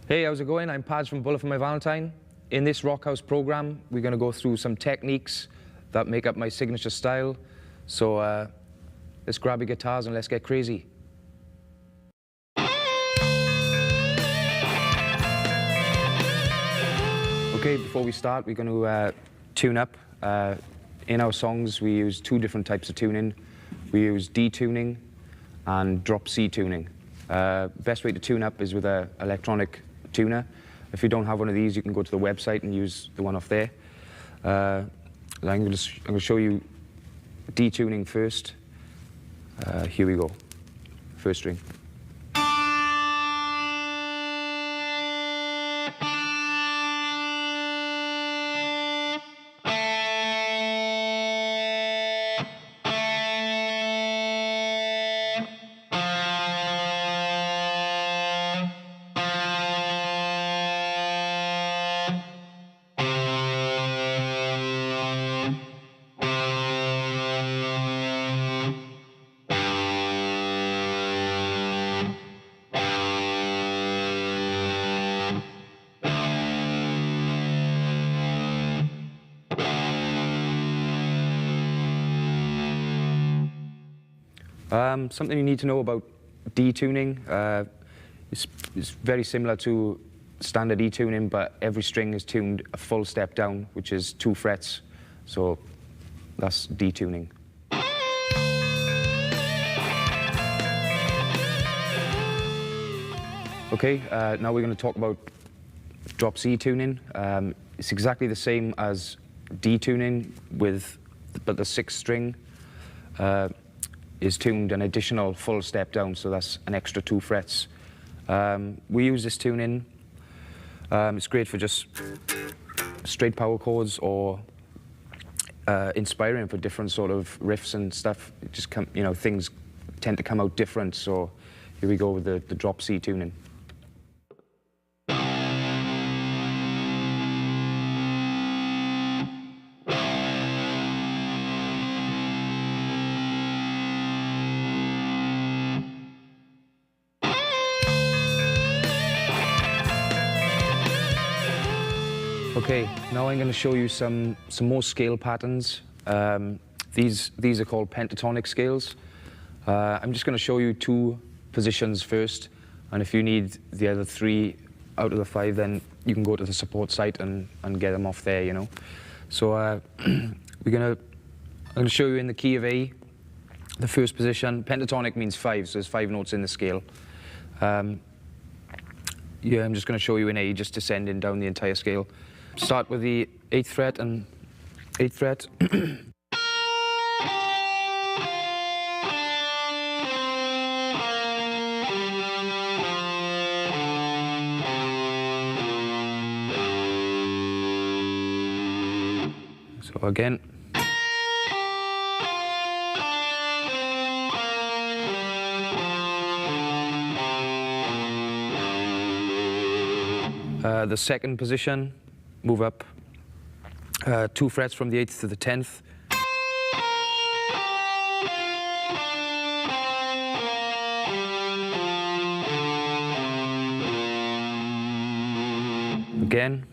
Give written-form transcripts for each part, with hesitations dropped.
Hey, how's it going? I'm PADGE from BFMV Valentine. In this Rock House program, we're going to go through some techniques that make up my signature style. So let's grab your guitars and let's get crazy. Okay, before we start, we're going to tune up. In our songs, we use two different types of tuning. We use D tuning and drop C tuning. Best way to tune up is with an electronic tuner. If you don't have one of these, you can go to the website and use the one off there. I'm going to show you D tuning first. Here we go. First string. Something you need to know about D tuning is very similar to standard E tuning, but every string is tuned a full step down, which is 2 frets. So that's D tuning. Okay, now we're going to talk about drop C tuning. It's exactly the same as D tuning, but the 6th string is tuned an additional full step down, so that's an extra 2 frets. We use this tuning. It's great for just straight power chords or inspiring for different sort of riffs and stuff. It just things tend to come out different. So here we go with the drop C tuning. Okay, now I'm going to show you some more scale patterns. These are called pentatonic scales. I'm just going to show you 2 positions first, and if you need the other 3 out of the 5, then you can go to the support site and get them off there, you know. So I'm going to show you in the key of A, the first position. Pentatonic means 5, so there's 5 notes in the scale. Yeah, I'm just going to show you in A, just descending down the entire scale. Start with the 8th fret and 8th fret. So again. The 2nd position. Move up 2 frets from the 8th to the 10th. Again.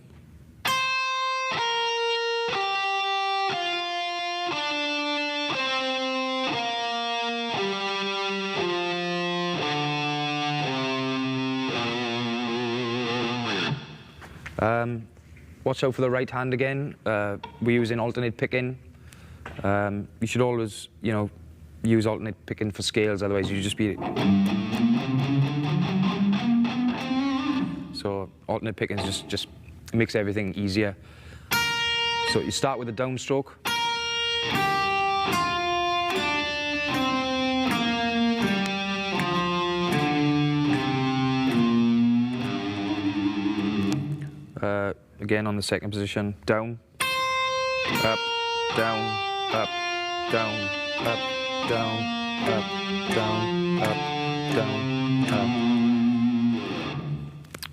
Watch out for the right hand again. We're using alternate picking. You should always, use alternate picking for scales, otherwise you just be... So alternate picking just makes everything easier. So you start with a downstroke. Again on the 2nd position, down, up, down, up, down, up, down, up, down, up, down, up.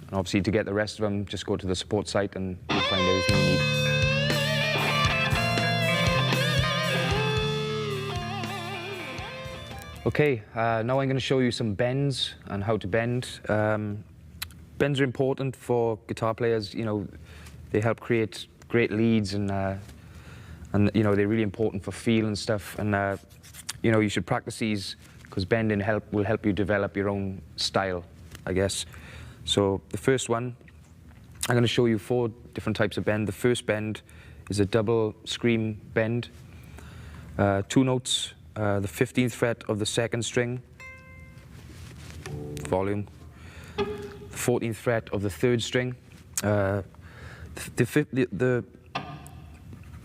And obviously to get the rest of them, just go to the support site and you'll find everything you need. Okay, now I'm going to show you some bends and how to bend. Bends are important for guitar players. You know, they help create great leads, and you know, they're really important for feel and stuff. And you know, you should practice these because bending will help you develop your own style, I guess. So the first one, I'm going to show you 4 different types of bend. The first bend is a double scream bend. 2 notes, the 15th fret of the 2nd string, volume, the 14th fret of the 3rd string.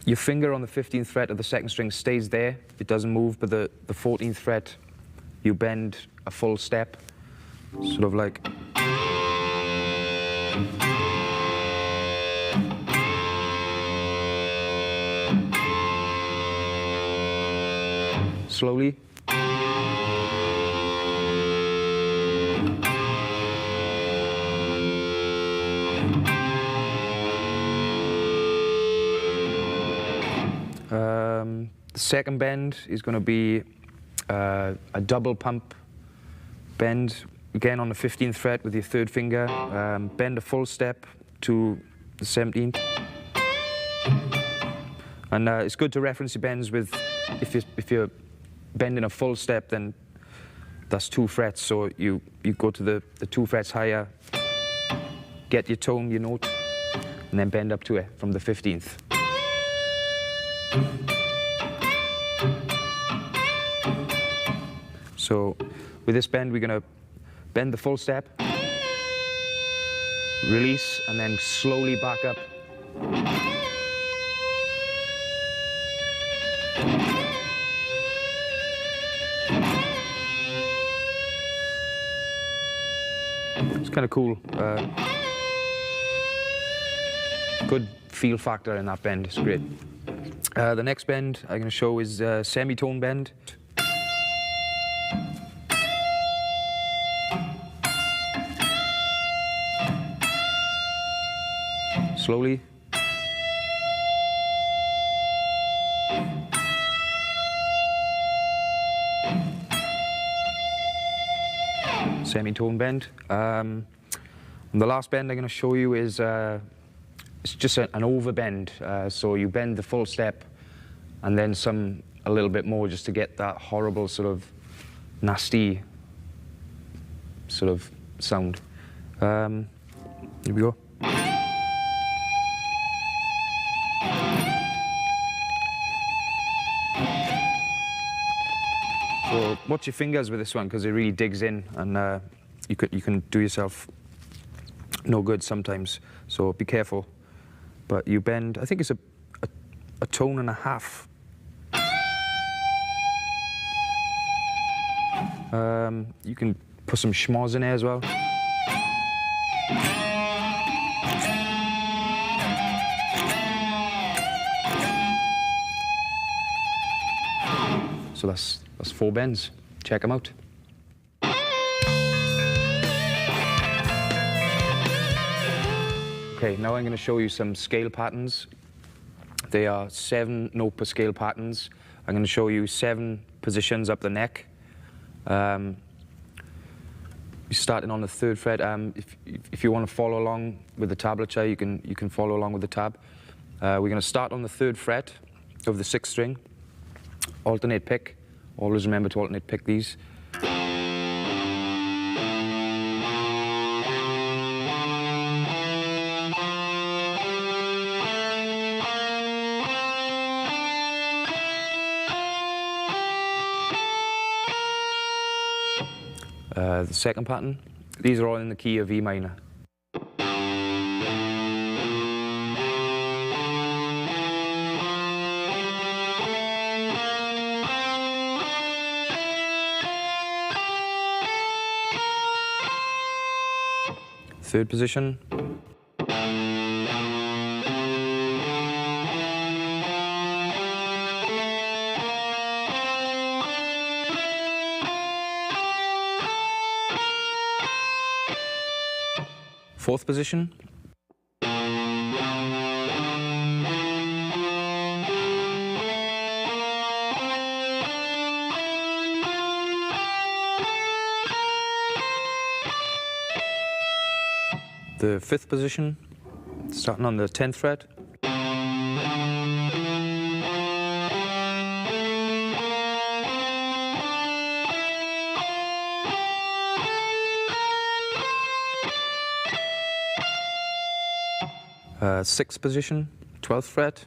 Your finger on the 15th fret of the 2nd string stays there, it doesn't move, but the 14th fret, you bend a full step, sort of like. Slowly. The second bend is going to be a double pump bend, again on the 15th fret with your 3rd finger. Bend a full step to the 17th. And it's good to reference your bends with, if you're bending a full step, then that's 2 frets, so you go to the 2 frets higher, get your tone, your note, and then bend up to it from the 15th. So with this bend, we're going to bend the full step, release, and then slowly back up. It's kind of cool. Good feel factor in that bend, it's great. The next bend I'm going to show is a semitone bend. Slowly. Semitone bend. And the last bend I'm going to show you is it's just an over bend. So you bend the full step and then a little bit more, just to get that horrible sort of nasty sort of sound. Here we go. So watch your fingers with this one, because it really digs in, and you can do yourself no good sometimes. So be careful. But you bend, I think it's a tone and a half. You can put some schmoz in there as well. So that's 4 bends. Check them out. Okay, now I'm going to show you some scale patterns. They are 7 note per scale patterns. I'm going to show you 7 positions up the neck. You're starting on the 3rd fret. If you want to follow along with the tablature, you can follow along with the tab. We're going to start on the 3rd fret of the 6th string. Alternate pick. Always remember to alternate pick these. The second pattern, these are all in the key of E minor. Third position. Fourth position. the 5th position, starting on the 10th fret. Sixth position, 12th fret.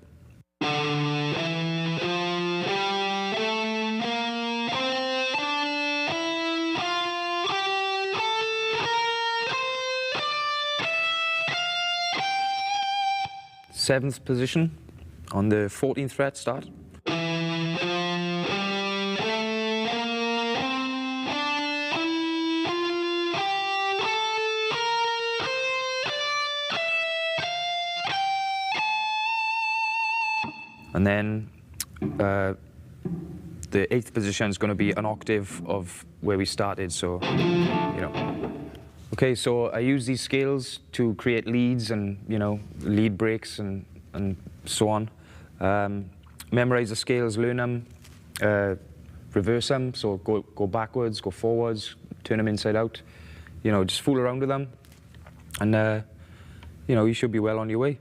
Seventh position on the 14th fret start. And then the 8th position is going to be an octave of where we started, so, you know. Okay, so I use these scales to create leads and, you know, lead breaks and so on. Memorize the scales, learn them, reverse them, so go backwards, go forwards, turn them inside out. You know, just fool around with them, and, you know, you should be well on your way.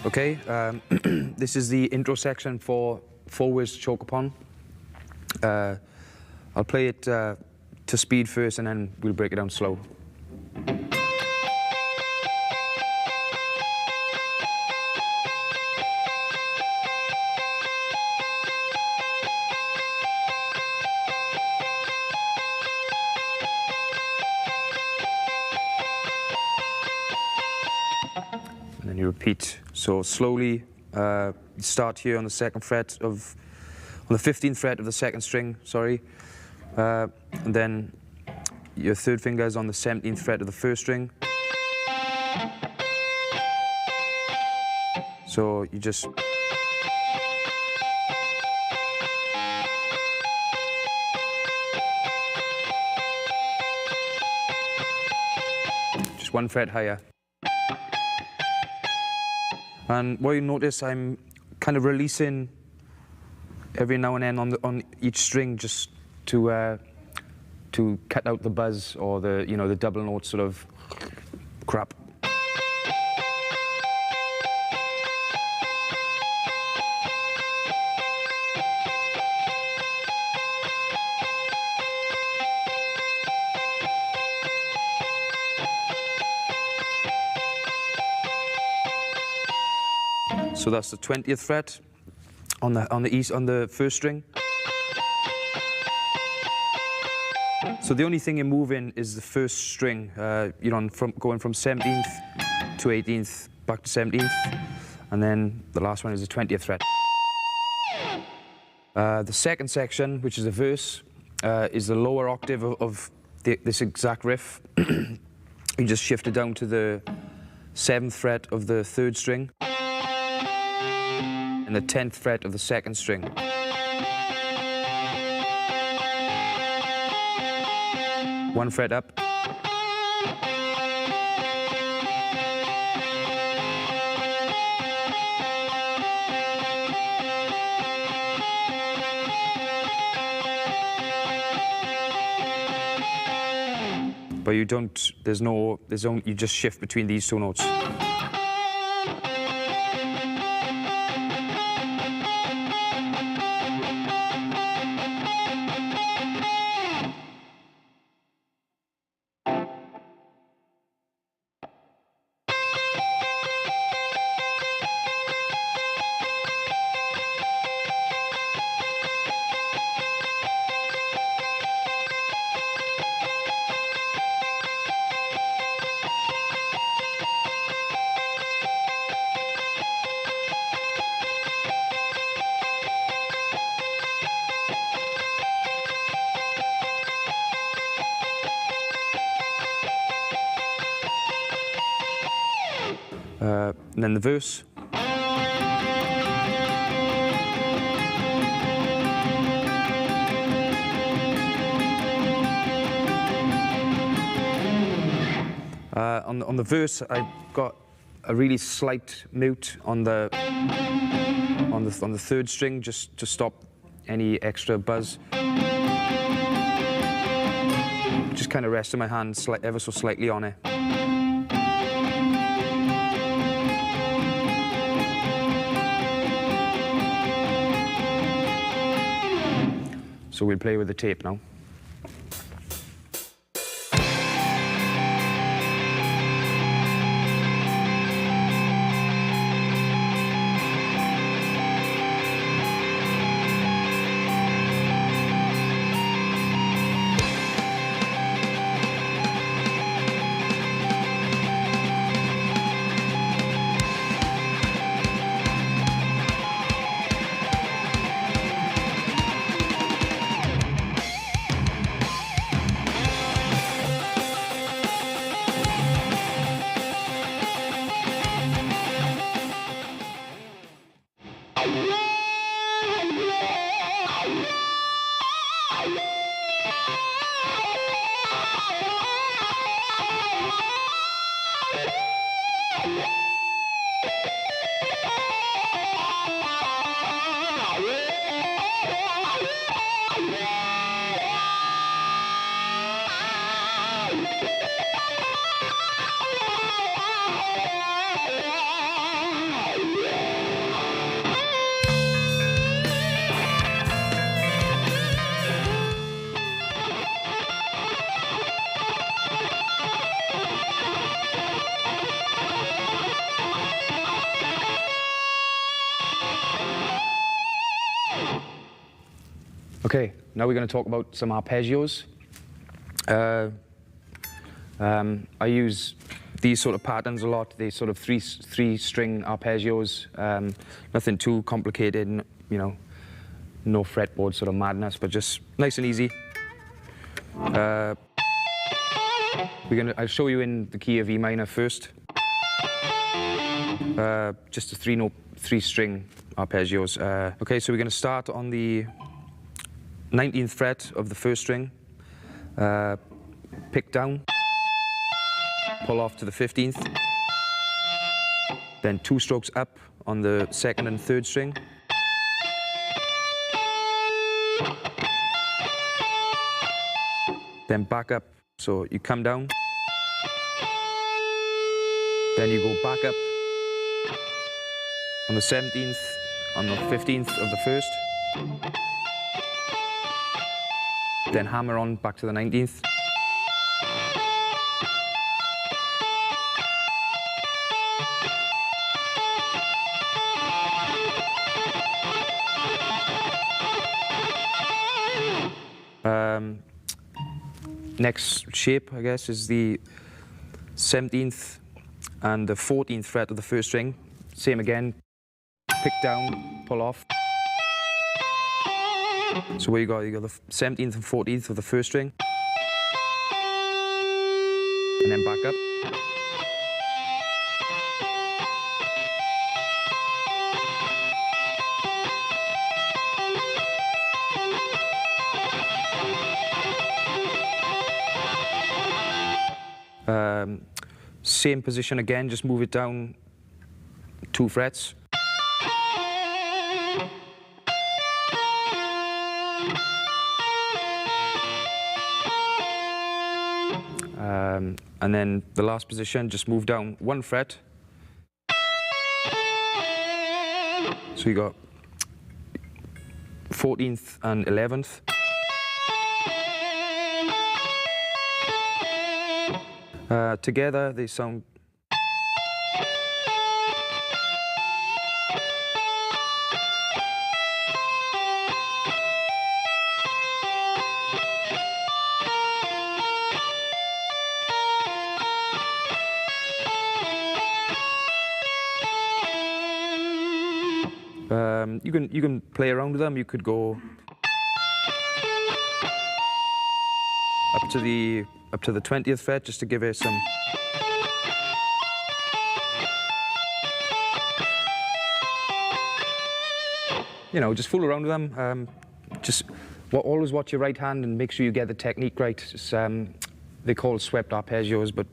Okay, this is the intro section for 4 words to choke upon. I'll play it to speed first, and then we'll break it down slow. And then you repeat. So slowly, start here on the 2nd fret on the 15th fret of the 2nd string, sorry. And then your 3rd finger is on the 17th fret of the 1st string. So you just one fret higher. And what you notice, I'm kind of releasing every now and then on each string, just to cut out the buzz or the double note sort of crap. So that's the 20th fret on the 1st string. So the only thing you're moving is the 1st string, you know, going from 17th to 18th, back to 17th, and then the last one is the 20th fret. The 2nd section, which is a verse, is the lower octave of this exact riff. You just shift it down to the 7th fret of the 3rd string and the 10th fret of the 2nd string. One fret up. But you don't, you just shift between these 2 notes. And then the verse. On the verse, I've got a really slight mute on the third string, just to stop any extra buzz. Just kind of resting my hand ever so slightly on it. So we'll play with the tape now. Okay, now we're going to talk about some arpeggios. I use these sort of patterns a lot. They sort of three-string arpeggios. Nothing too complicated, you know, no fretboard sort of madness, but just nice and easy. I'll show you in the key of E minor first. Just a three-string arpeggios. Okay, so we're going to start on the 19th fret of the first string, pick down, pull off to the 15th, then 2 strokes up on the 2nd and 3rd string, then back up, so you come down, then you go back up on the 17th, on the 15th of the first, then hammer on back to the 19th. Next shape, I guess, is the 17th and the 14th fret of the first string. Same again, pick down, pull off. So where you got the 17th and 14th of the first string, and then back up. Same position again, just move it down 2 frets. And then the last position, just move down 1 fret. So you got 14th and 11th. Together they sound you can play around with them. You could go up to the 20th fret just to give it some. You know, just fool around with them. Always watch your right hand and make sure you get the technique right. Just, they're called swept arpeggios, but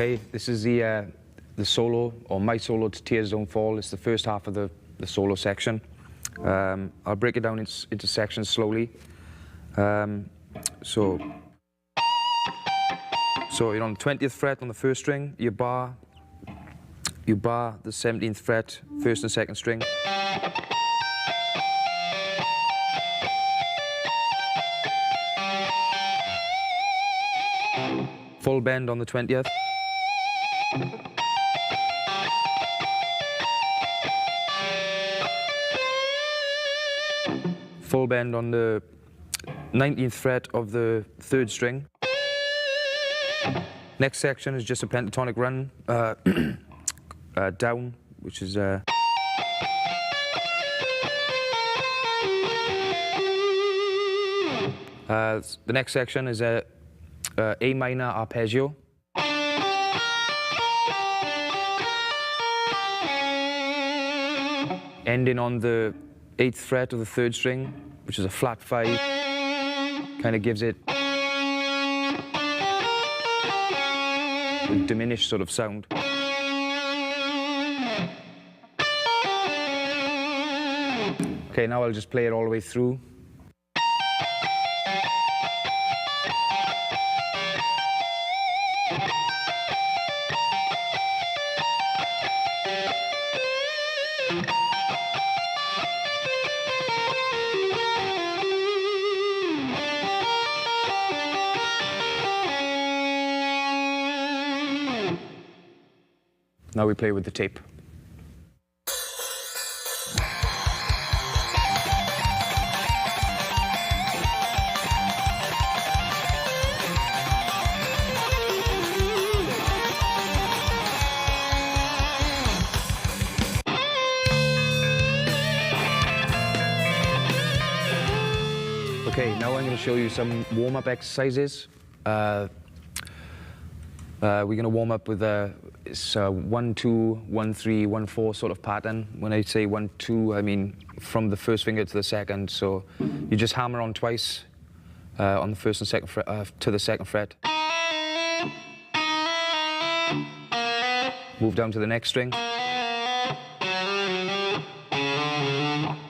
Okay, this is the solo, or my solo to Tears Don't Fall. It's the first half of the solo section. I'll break it down into sections slowly. So you're on the 20th fret on the first string, you bar the 17th fret, first and second string. Full bend on the 20th. Full bend on the 19th fret of the third string. Next section is just a pentatonic run down, which is the next section is a A minor arpeggio. Ending on the 8th fret of the third string, which is a flat 5, kind of gives it a diminished sort of sound. Okay, now I'll just play it all the way through. Now we play with the tape. Okay, now I'm going to show you some warm-up exercises. We're going to warm up with it's 1, 2, 1, 3, 1, 4 sort of pattern. When I say 1, 2, I mean from the first finger to the second. So you just hammer on twice on the first and second fret to the second fret. Move down to the next string.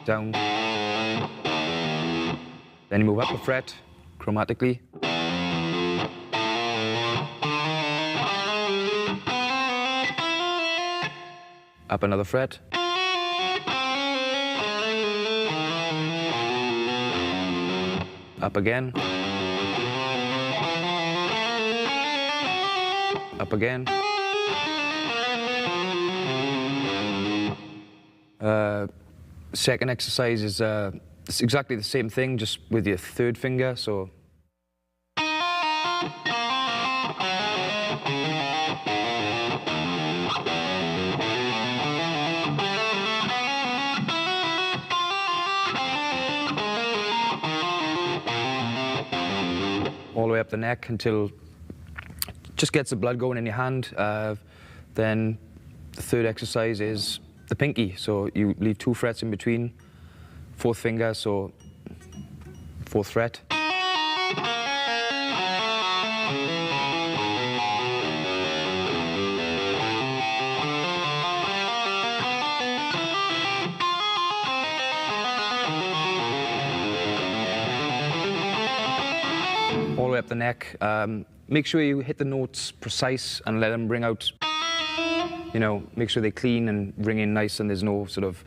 Down. Then you move up a fret chromatically. Up another fret. Up again. Up again. Second exercise is it's exactly the same thing, just with your third finger. So all the way up the neck until it just gets the blood going in your hand. Then the third exercise is the pinky. So you leave 2 frets in between, 4th finger, so 4th fret. All the way up the neck. Make sure you hit the notes precise and let them ring out, you know, make sure they're clean and ring in nice and there's no sort of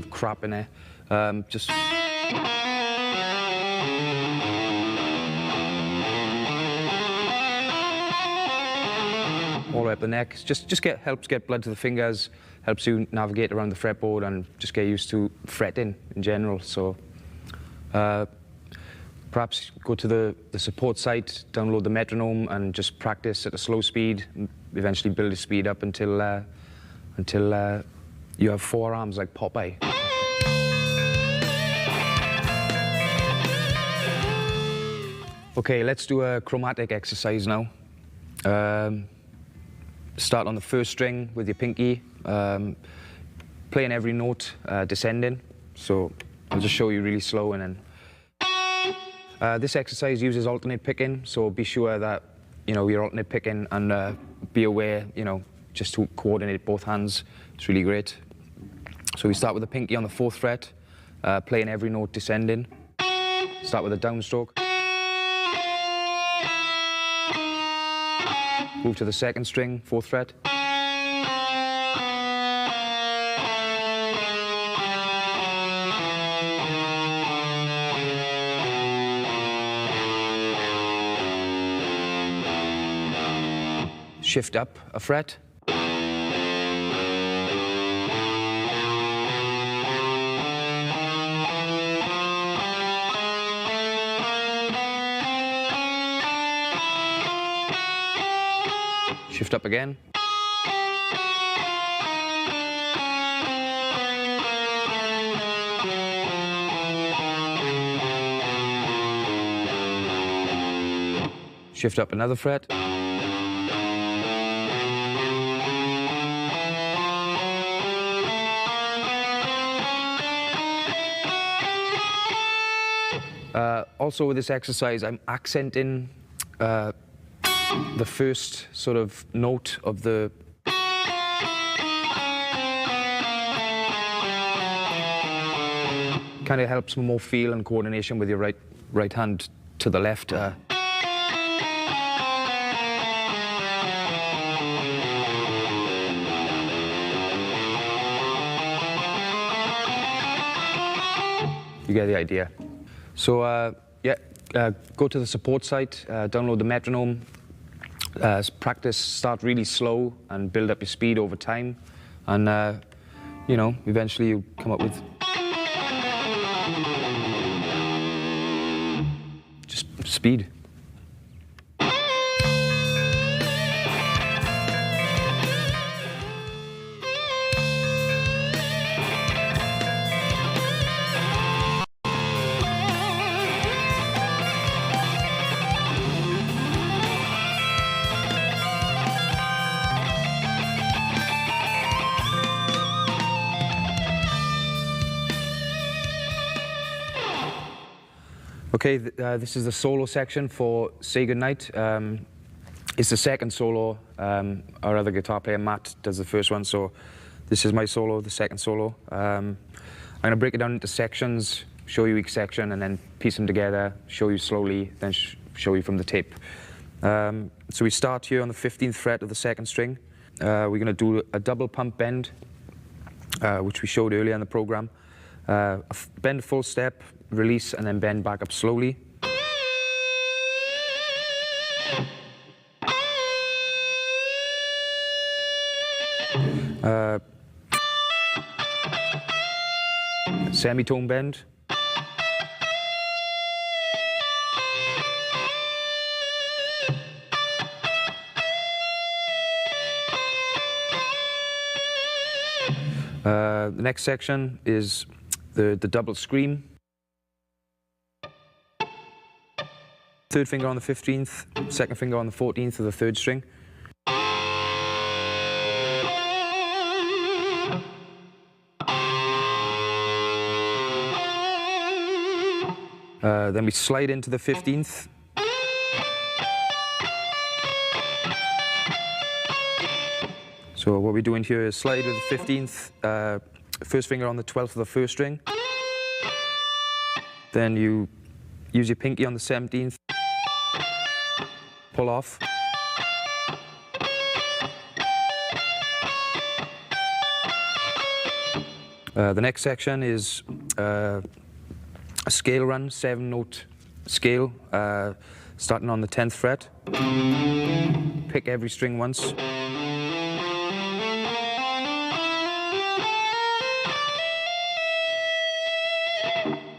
crap in there. Just all the way up the neck. Helps get blood to the fingers, helps you navigate around the fretboard and just get used to fretting in general. So perhaps go to the support site, download the metronome and just practice at a slow speed, eventually build your speed up until you have 4 arms like Popeye. Okay, let's do a chromatic exercise now. Start on the first string with your pinky, playing every note descending. So I'll just show you really slow and then. This exercise uses alternate picking, so be sure that you know, your alternate picking, and be aware, you know, just to coordinate both hands. It's really great. So we start with the pinky on the 4th fret, playing every note descending. Start with a downstroke. Move to the 2nd string, 4th fret. Shift up a fret. Shift up again. Shift up another fret. Also with this exercise, I'm accenting the first sort of note of the kind of helps more feel and coordination with your right hand to the left. You get the idea. So yeah, go to the support site, download the metronome, practice, start really slow and build up your speed over time, and you know, eventually you come up with just speed. Okay, this is the solo section for Say Goodnight. It's the 2nd solo. Our other guitar player, Matt, does the first one, so this is my solo, the 2nd solo. I'm going to break it down into sections, show you each section, and then piece them together, show you slowly, then show you from the tape. So we start here on the 15th fret of the 2nd string. We're going to do a double pump bend, which we showed earlier in the program. Bend full step, release, and then bend back up slowly. Semitone bend. The next section is the double scream. 3rd finger on the 15th, 2nd finger on the 14th of the 3rd string. Then we slide into the 15th. So what we're doing here is slide with the 15th, 1st finger on the 12th of the 1st string. Then you use your pinky on the 17th. Pull off. The next section is a scale run, 7-note scale, starting on the 10th fret. Pick every string once.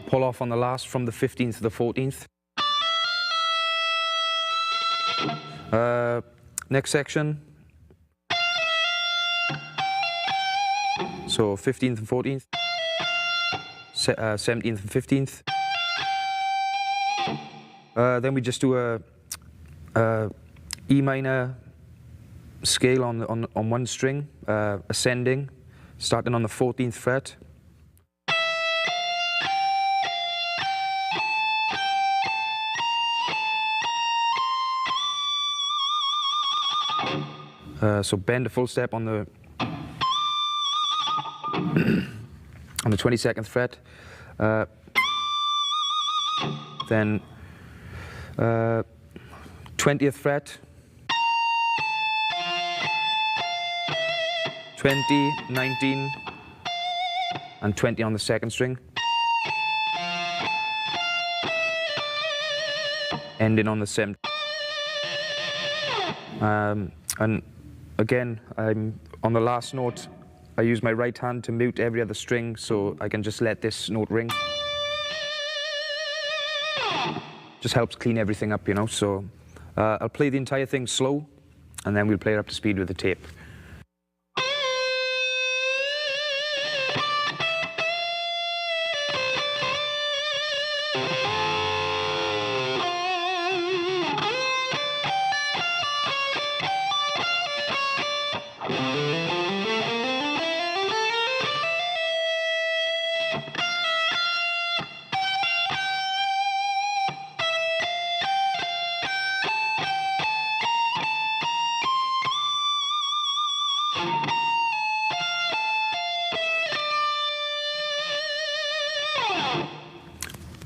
Pull off on the last from the 15th to the 14th. Next section, so 15th and 14th, 17th and 15th. Then we just do a E minor scale on one string, ascending, starting on the 14th fret. So bend a full step on the on the 22nd fret, then 20th fret, 20, 19, and 20 on the second string, ending on the 7th. And again, on the last note, I use my right hand to mute every other string, so I can just let this note ring. Just helps clean everything up, you know. So I'll play the entire thing slow, and then we'll play it up to speed with the tape.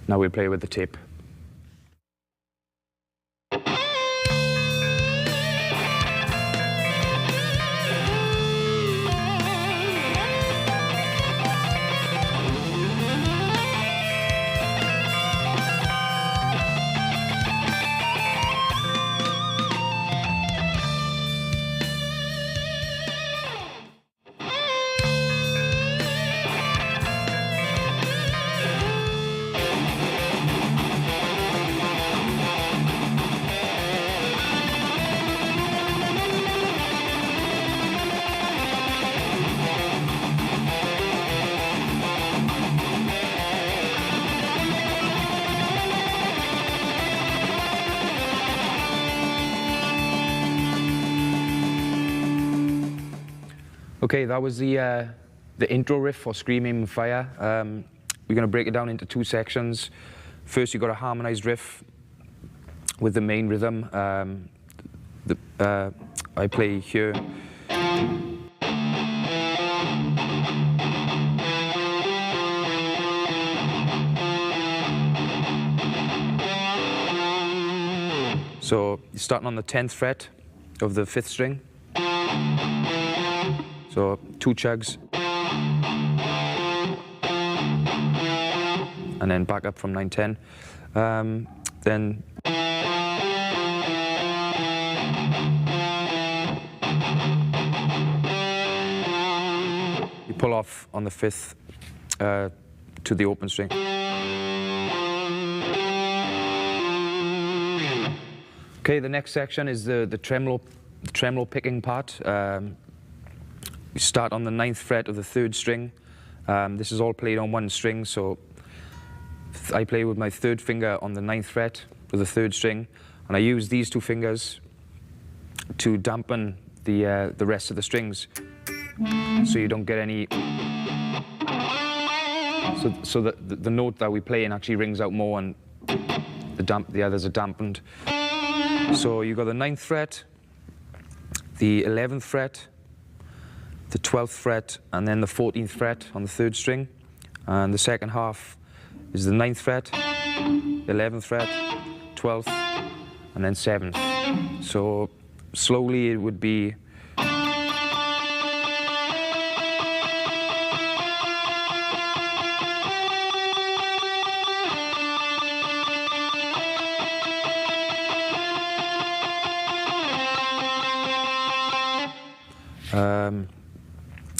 Now we'll play with the tape. Okay, that was the intro riff for Scream, Aim and Fire. We're going to break it down into two sections. First, you've got a harmonized riff with the main rhythm. I play here. So you're starting on the 10th fret of the 5th string. So 2 chugs, and then back up from 9-10. Then you pull off on the 5th to the open string. Okay, the next section is the tremolo picking part. We start on the 9th fret of the 3rd string. This is all played on one string, so I play with my 3rd finger on the 9th fret of the 3rd string, and I use these 2 fingers to dampen the rest of the strings, so you don't get any. So the note that we play in actually rings out more, and the others are dampened. So you got the 9th fret, the 11th fret, the 12th fret, and then the 14th fret on the 3rd string. And the second half is the 9th fret, 11th fret, 12th, and then 7th. So slowly it would be.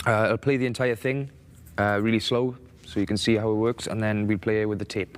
I'll play the entire thing really slow so you can see how it works, and then we'll play it with the tape.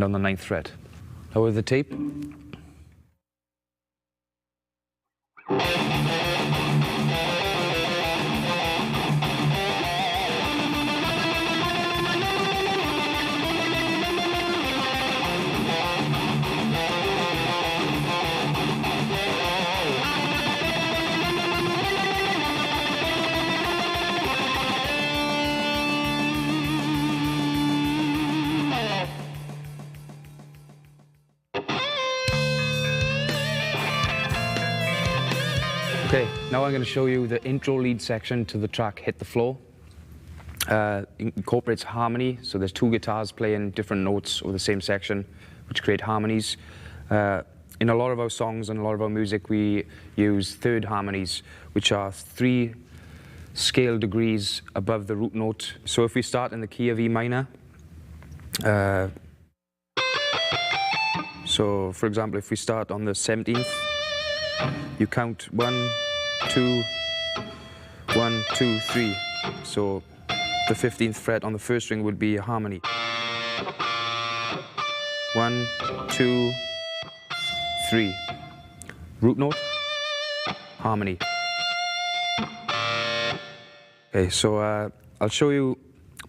end on the 9th fret. Now with the tape. Okay, now I'm going to show you the intro lead section to the track Hit the Floor. It incorporates harmony, so there's two guitars playing different notes over the same section, which create harmonies. In a lot of our songs and a lot of our music, we use third harmonies, which are 3 scale degrees above the root note. So if we start in the key of E minor, so for example, if we start on the 17th, you count 1, 2, 1, 2, 3. So the 15th fret on the first string would be a harmony. 1, 2, 3. Root note, harmony. Okay, so I'll show you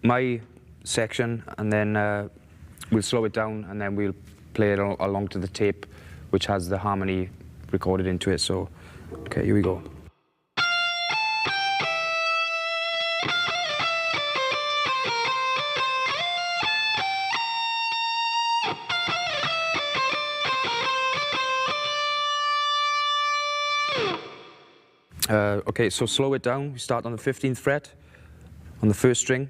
my section, and then we'll slow it down, and then we'll play it along to the tape, which has the harmony recorded into it. So, okay, here we go. Okay, so slow it down. We start on the 15th fret, on the first string.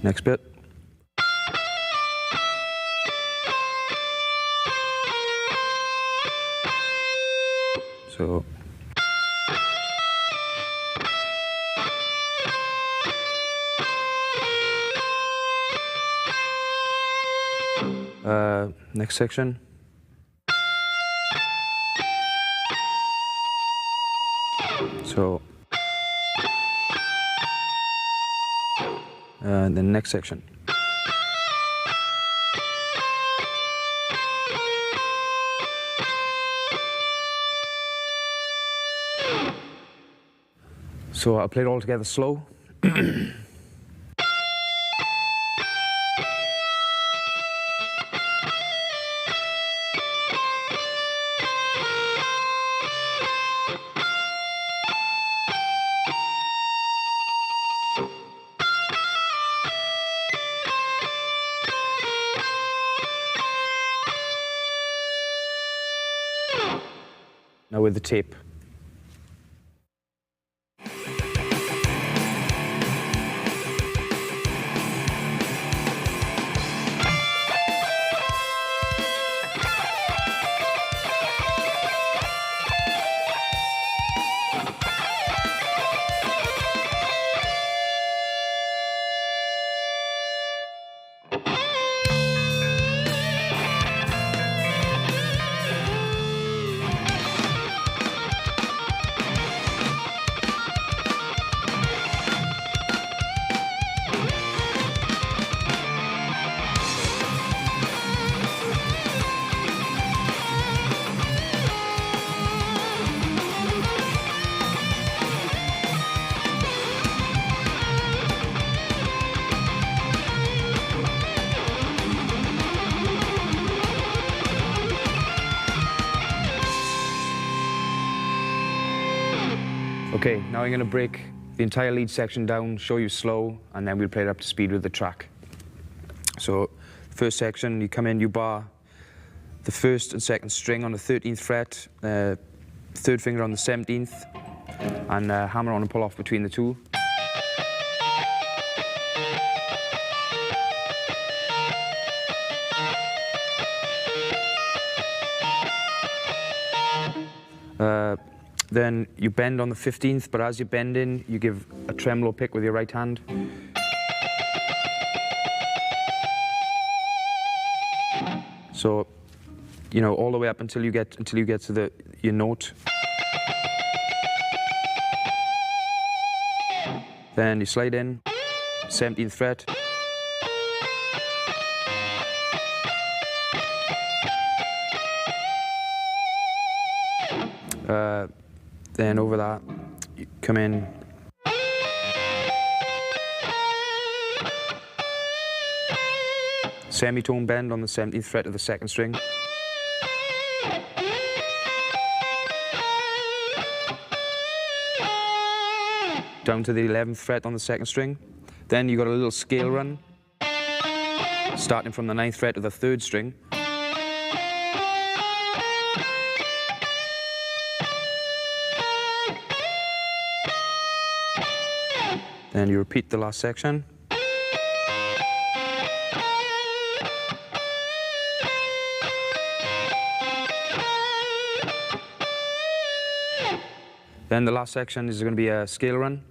Next bit. So. Next section. So. The next section. So I'll play it all together slow. Now with the tape. Okay, now I'm going to break the entire lead section down, show you slow, and then we'll play it up to speed with the track. So, first section, you come in, you bar the first and second string on the 13th fret, third finger on the 17th, and hammer on and pull off between the two. Then you bend on the 15th, but as you're bending, you give a tremolo pick with your right hand. So, you know, all the way up until you get to your note. Then you slide in, 17th fret. Then over that, you come in. Semitone bend on the 17th fret of the 2nd string. Down to the 11th fret on the 2nd string. Then you got a little scale run, starting from the 9th fret of the 3rd string. Then you repeat the last section. Then the last section is going to be a scale run.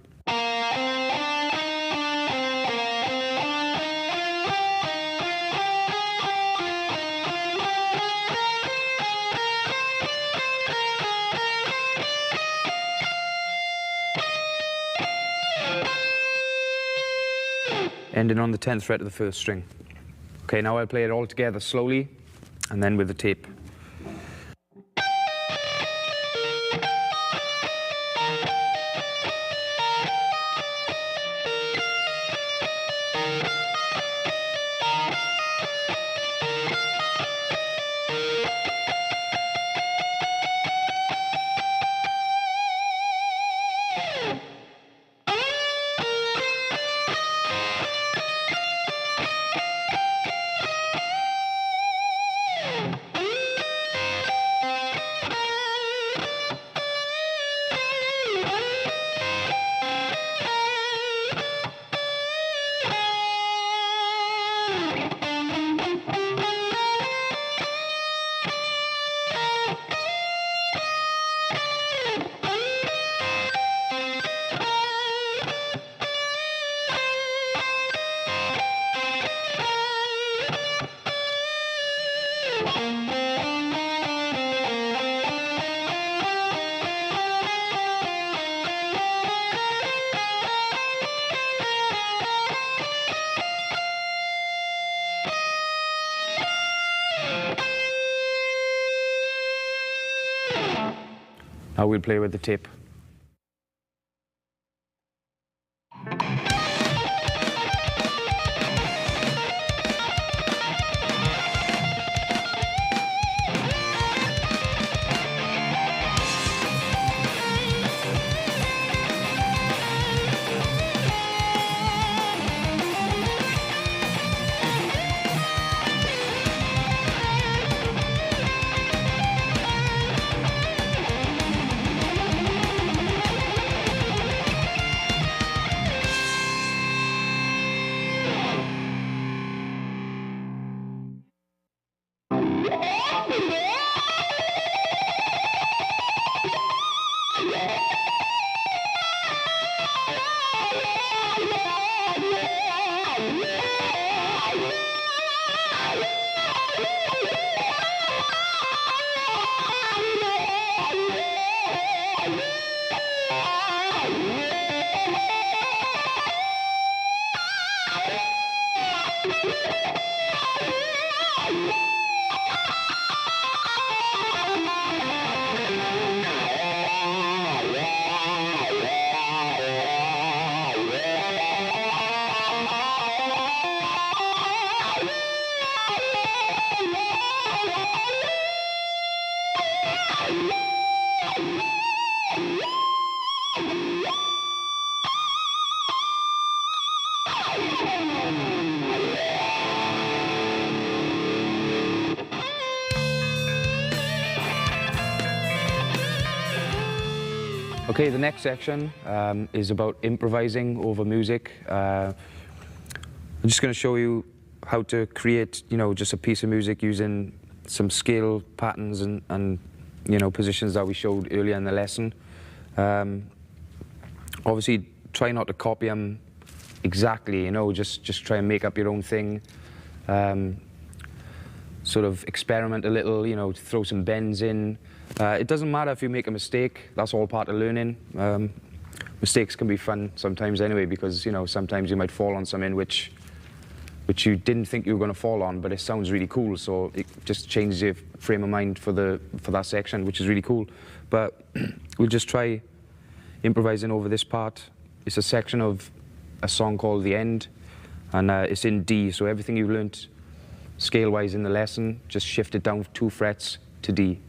Ending on the 10th fret of the 1st string. Okay, now I'll play it all together slowly and then with the tape. Now we'll play with the tape. Okay, the next section is about improvising over music. I'm just going to show you how to create, just a piece of music using some scale patterns and positions that we showed earlier in the lesson. Obviously, try not to copy them exactly, just try and make up your own thing. Sort of experiment a little, throw some bends in. It doesn't matter if you make a mistake, that's all part of learning. mistakes can be fun sometimes anyway, because you know, sometimes you might fall on something which you didn't think you were going to fall on, but it sounds really cool, so it just changes your frame of mind for that section, which is really cool. But we'll just try improvising over this part. It's a section of a song called The End, and it's in D, so everything you've learnt scale-wise in the lesson, just shift it down 2 frets to D.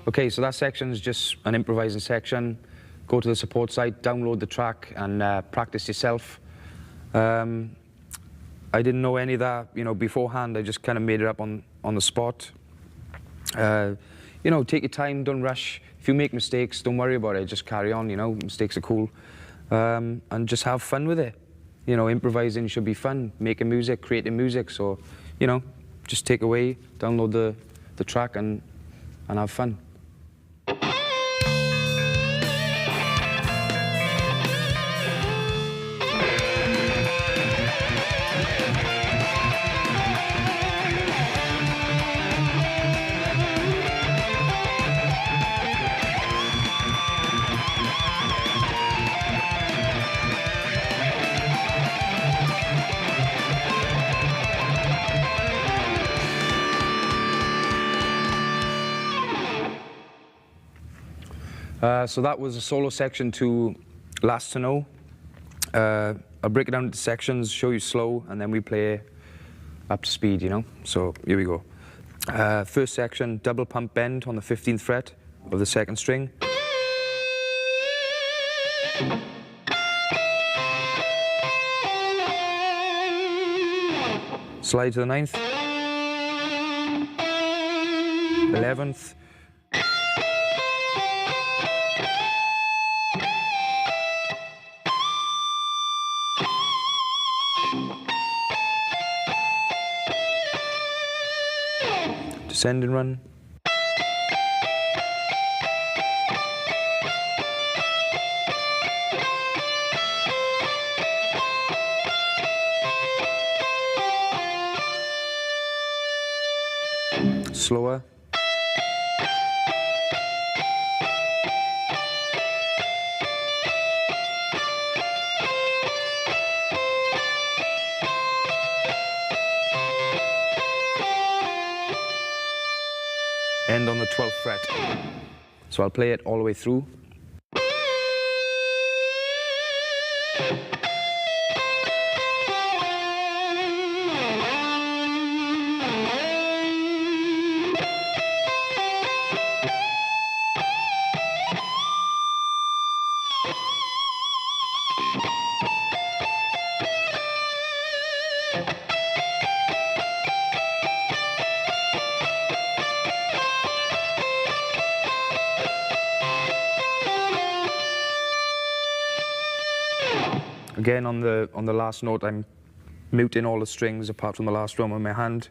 Okay, so that section is just an improvising section. Go to the support site, download the track, and practice yourself. I didn't know any of that, you know, beforehand. I just kind of made it up on the spot. You know, take your time, don't rush. If you make mistakes, don't worry about it. Just carry on. You know, mistakes are cool, and just have fun with it. You know, improvising should be fun. Making music, creating music. So, you know, just take away, download the track, and have fun. So that was a solo section to Last to Know. I'll break it down into sections, show you slow, and then we play up to speed, you know? So here we go. First section, double pump bend on the 15th fret of the 2nd string. Slide to the 9th, 11th, descend and run, slower, end on the 12th fret. So I'll play it all the way through. Again, on the last note, I'm muting all the strings apart from the last drum on my hand,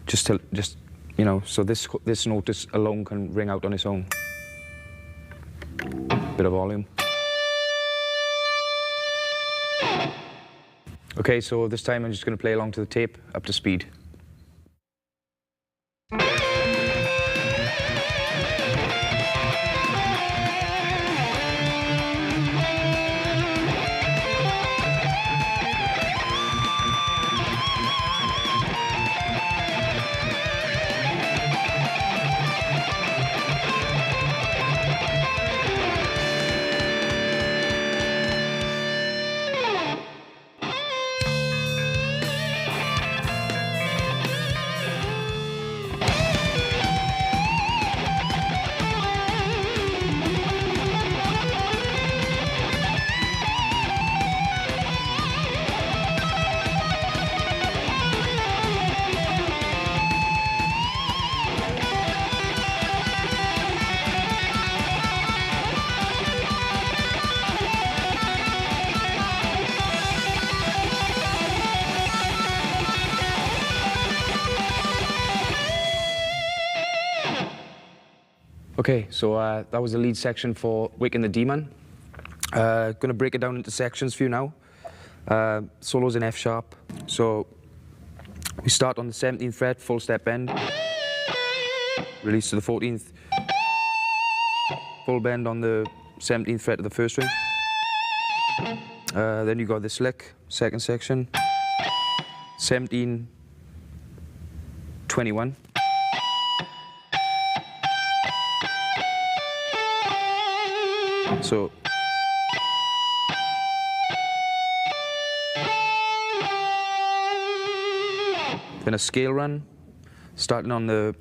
just you know, so this note alone can ring out on its own. Bit of volume. Okay, so this time I'm just going to play along to the tape, up to speed. Okay, so that was the lead section for Waking the Demon. Going to break it down into sections for you now. Solos in F sharp. So we start on the 17th fret, full step bend. Release to the 14th. Full bend on the 17th fret of the first string. Then you got this lick, second section. 17, 21. So then a scale run, starting on the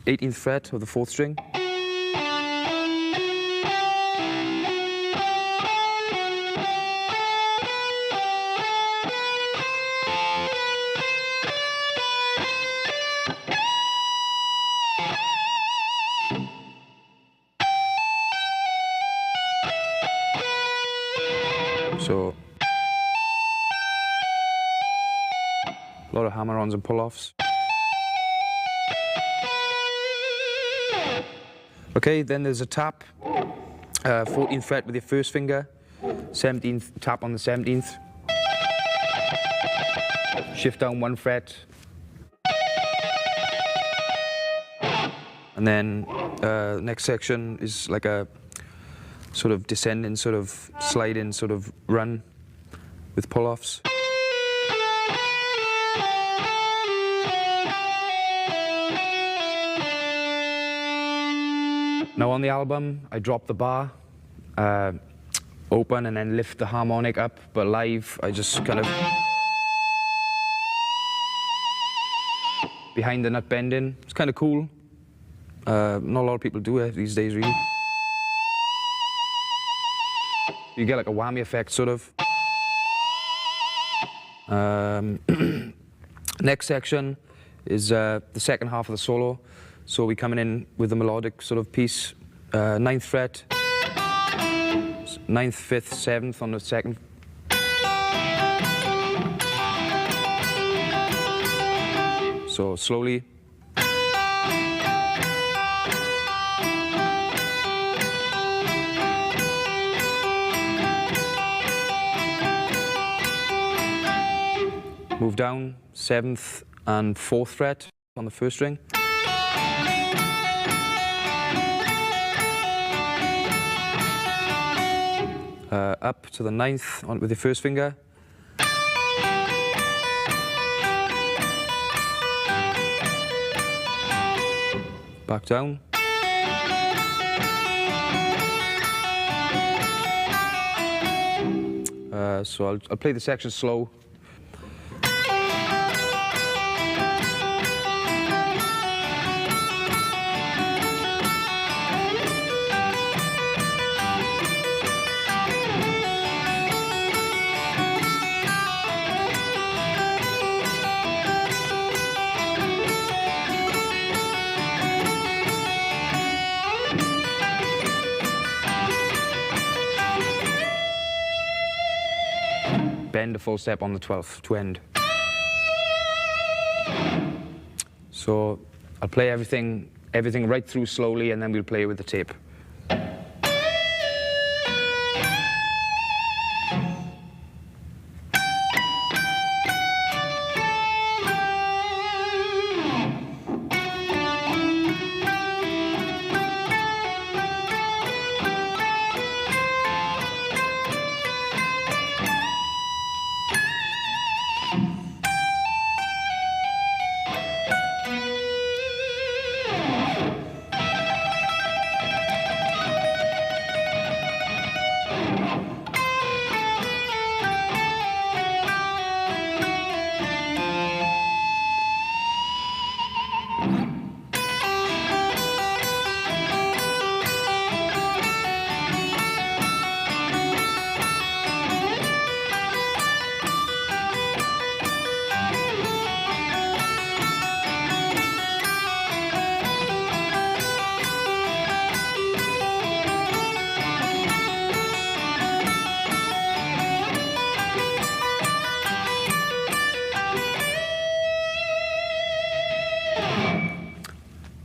18th fret of the 4th string. So a lot of hammer-ons and pull-offs. Okay, then there's a tap, 14th fret with your first finger, 17th tap on the 17th. Shift down 1 fret. And then next section is like a sort of descending, sort of sliding, sort of run with pull-offs. Now on the album, I drop the bar, open and then lift the harmonic up, but live, I just kind of behind the nut bending. It's kind of cool. Not a lot of people do it these days, really. You get like a whammy effect, sort of. Next section is the second half of the solo. So we're coming in with the melodic sort of piece. 9th fret, 9th, 5th, 7th on the second. So slowly. Move down, 7th and 4th fret on the first string. Up to the 9th with the first finger. Back down. So I'll play the section slow. Bend a full step on the 12th to end. So I'll play everything right through slowly, and then we'll play with the tape.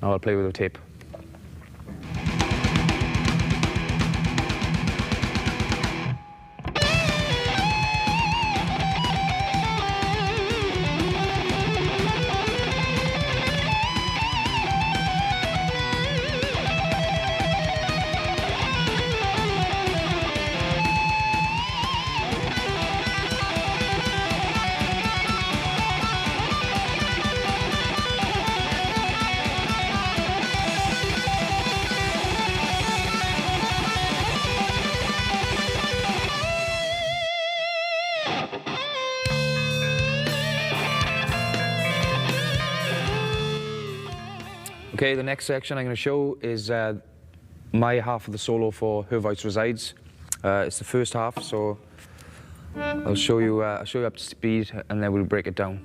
Now I'll play with the tape. Okay, the next section I'm going to show is my half of the solo for Her Voice Resides. It's the first half, so I'll show you up to speed and then we'll break it down.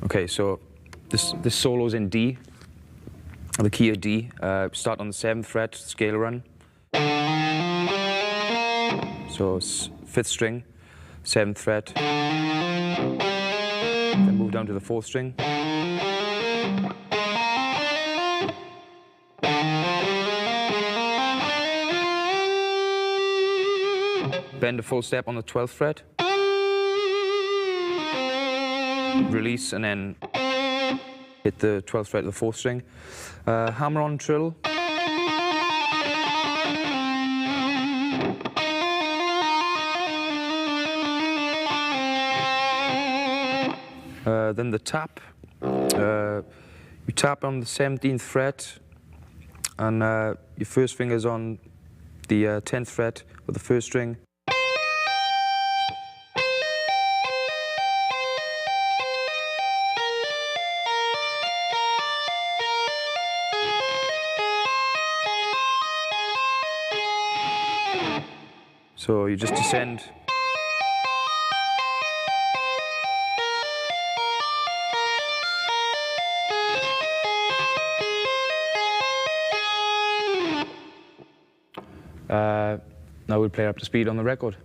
Okay, so this solo's in D, the key of D. Start on the 7th fret, scale run. So 5th string, 7th fret. Then move down to the 4th string. Bend a full step on the 12th fret. Release and then hit the 12th fret of the 4th string. Hammer on trill. Then the tap. You tap on the 17th fret and your first finger's on the 10th fret of the 1st string. So you just descend. Now we'll play up to speed on the record.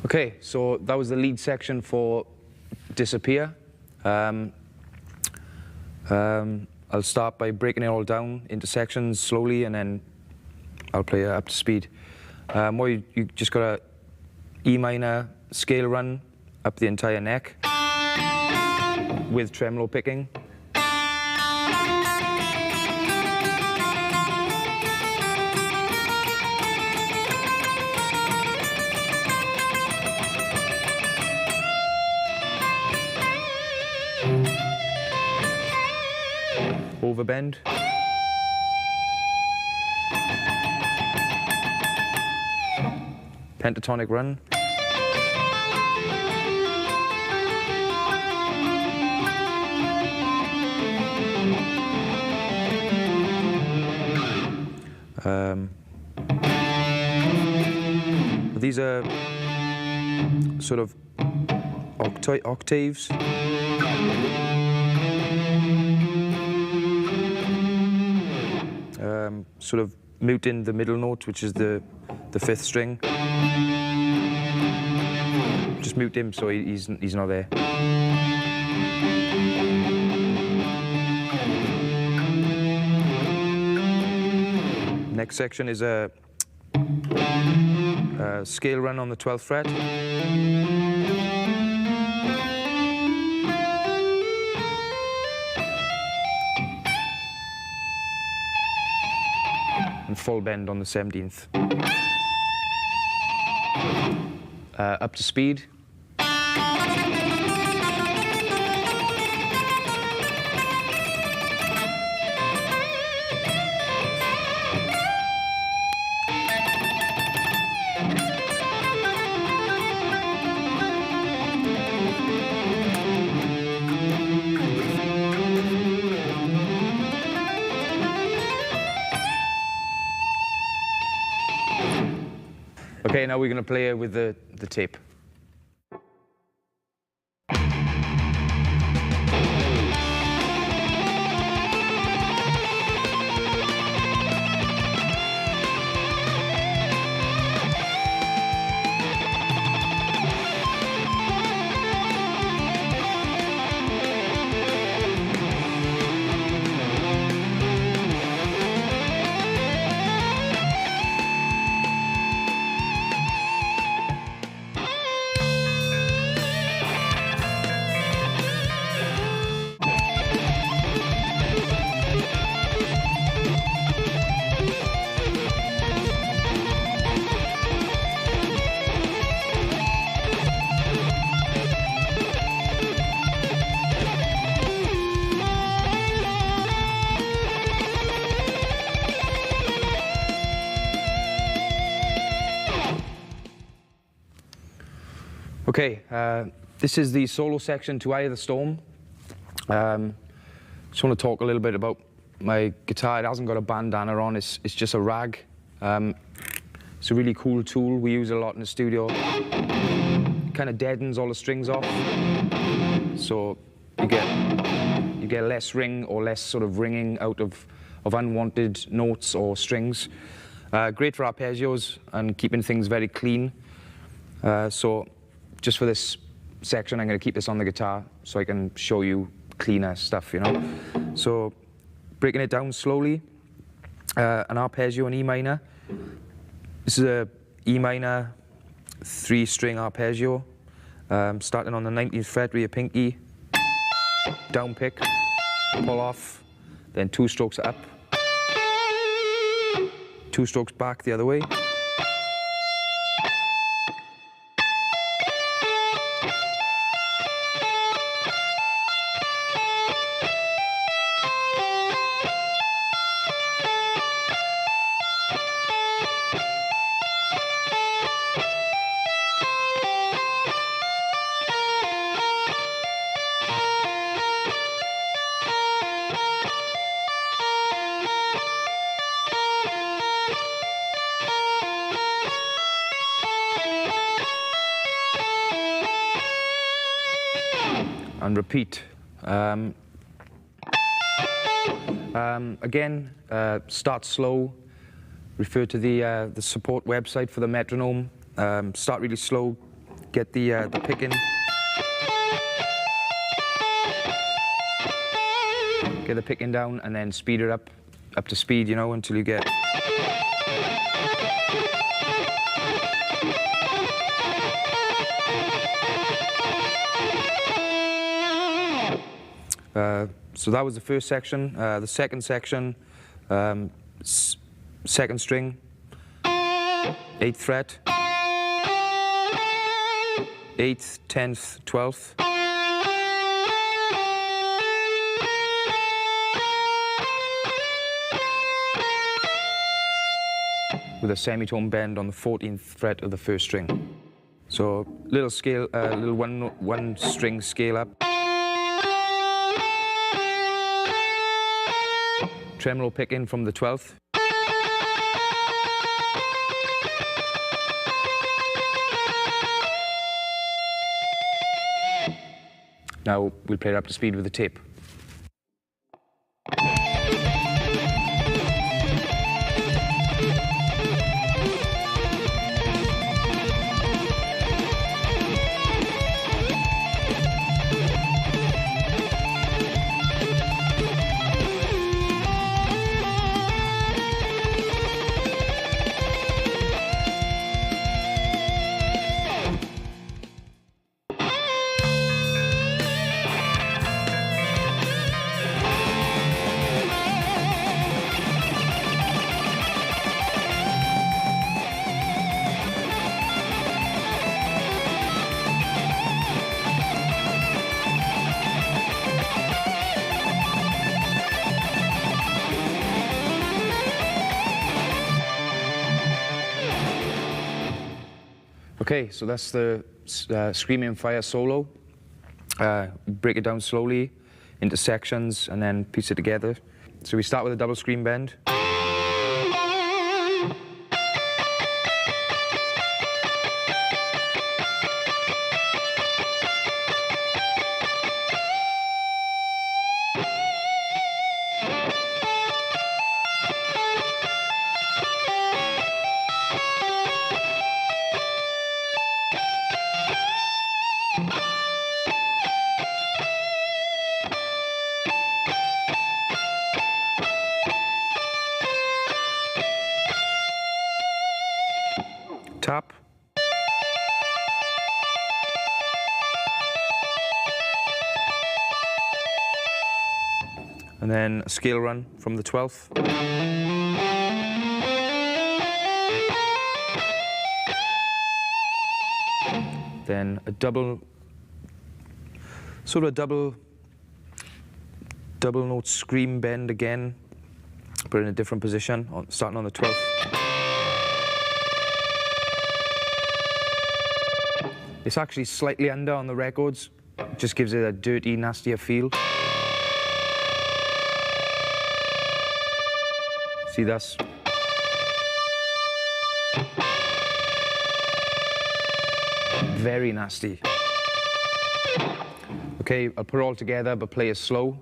Okay, so that was the lead section for Disappear. I'll start by breaking it all down into sections slowly and then I'll play it up to speed. You just got a E minor scale run up the entire neck with tremolo picking. Overbend. Pentatonic run. These are sort of octaves. Sort of muting the middle note, which is the 5th string. Just mute him so he's not there. Next section is a scale run on the 12th fret. And full bend on the 17th. Up to speed. Okay, now we're going to play with the tape. Okay, this is the solo section to Eye of the Storm. Just want to talk a little bit about my guitar. It hasn't got a bandana on, it's just a rag. It's a really cool tool we use a lot in the studio. It kind of deadens all the strings off, so you get less ring or less sort of ringing out of unwanted notes or strings. Great for arpeggios and keeping things very clean. So just for this section, I'm going to keep this on the guitar so I can show you cleaner stuff, you know. So breaking it down slowly, an arpeggio in E minor. This is a E minor 3-string arpeggio, starting on the 19th fret with your pinky, down pick, pull off, then 2 strokes up, 2 strokes back the other way. And repeat. Again, start slow. Refer to the support website for the metronome. Start really slow. Get the picking. Get the picking down, and then speed it up to speed, you know, until you get. So that was the first section. The second section, 2nd string, 8th fret, 8th, 10th, 12th. With a semitone bend on the 14th fret of the 1st string. So little scale, little one string scale up. Tremolo picking from the 12th. Now we'll play it up to speed with the tape. Okay, so that's the Screaming Fire solo. Break it down slowly into sections and then piece it together. So we start with a double scream bend. Tap. And then a scale run from the 12th. Then a double, sort of a double note scream bend again, but in a different position, starting on the 12th. It's actually slightly under on the records. Just gives it a dirty, nastier feel. See, that's very nasty. Okay, I'll put it all together, but play it slow.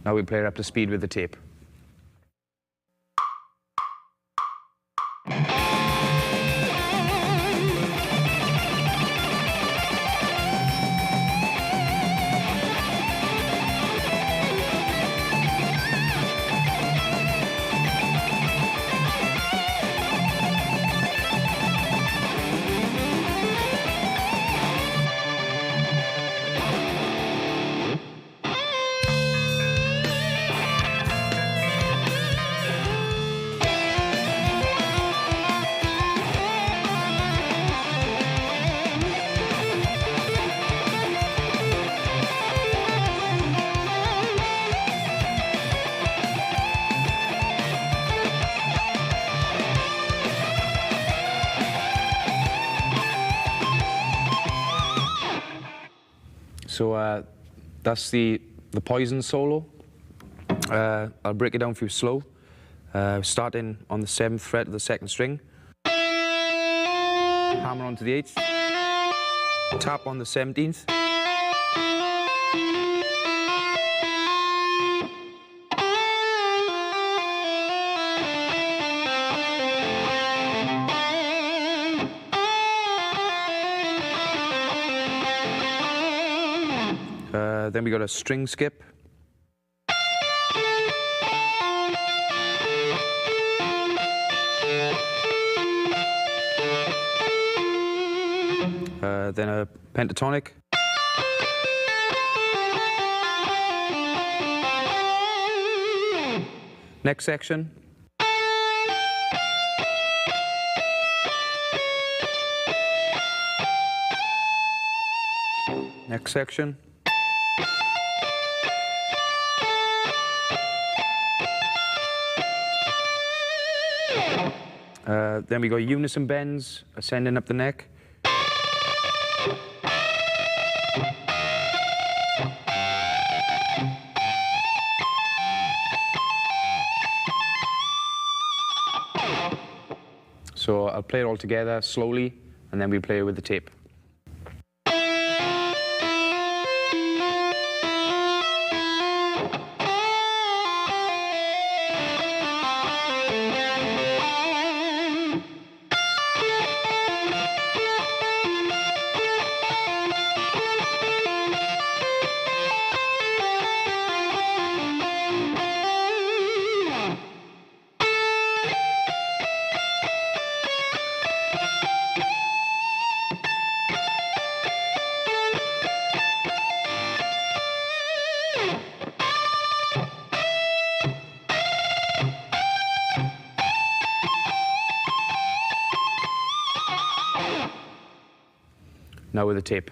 Now we play it up to speed with the tape. So that's the Poison solo. I'll break it down for you slow. Starting on the 7th fret of the 2nd string. Hammer onto the 8th. Tap on the 17th. Then we got a string skip. Then a pentatonic. Next section. Next section. Then we got unison bends, ascending up the neck. So I'll play it all together slowly, and then we play it with the tape. Now with the tape.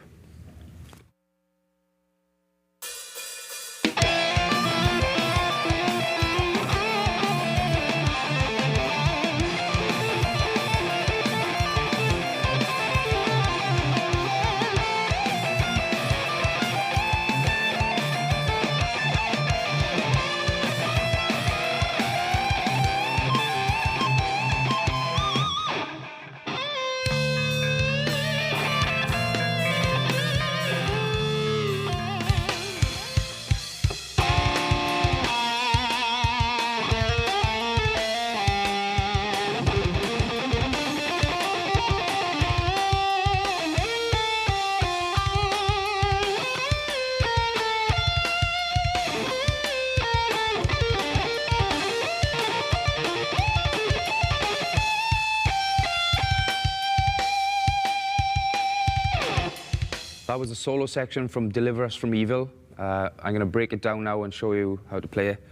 That was the solo section from Deliver Us from Evil. I'm going to break it down now and show you how to play it.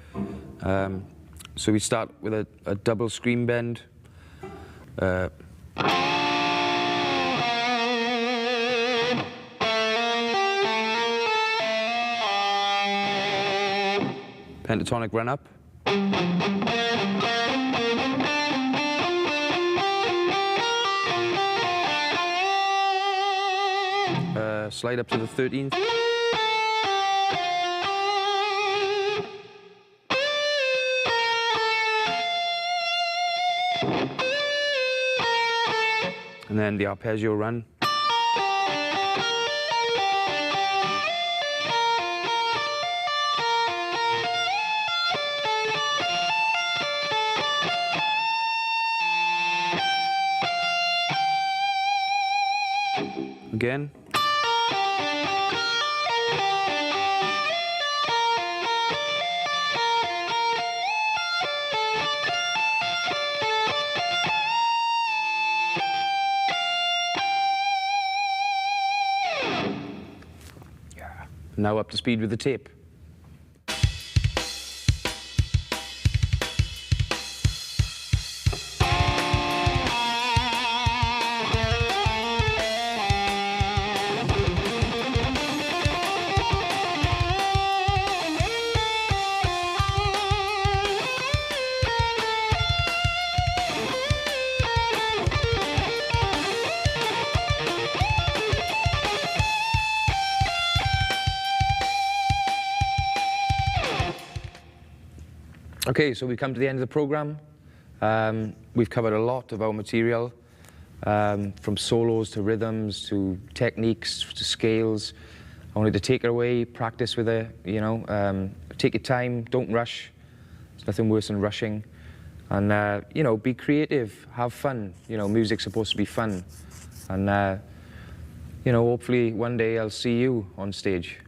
So we start with a double scream bend. Pentatonic run up. Slide up to the 13th. And then the arpeggio run. Again. Now up to speed with the tape. Okay, so we've come to the end of the program. We've covered a lot of our material, from solos to rhythms to techniques to scales. I wanted to take it away, practice with it, you know, take your time, don't rush. There's nothing worse than rushing. And, you know, be creative, have fun. You know, music's supposed to be fun. And, you know, hopefully one day I'll see you on stage.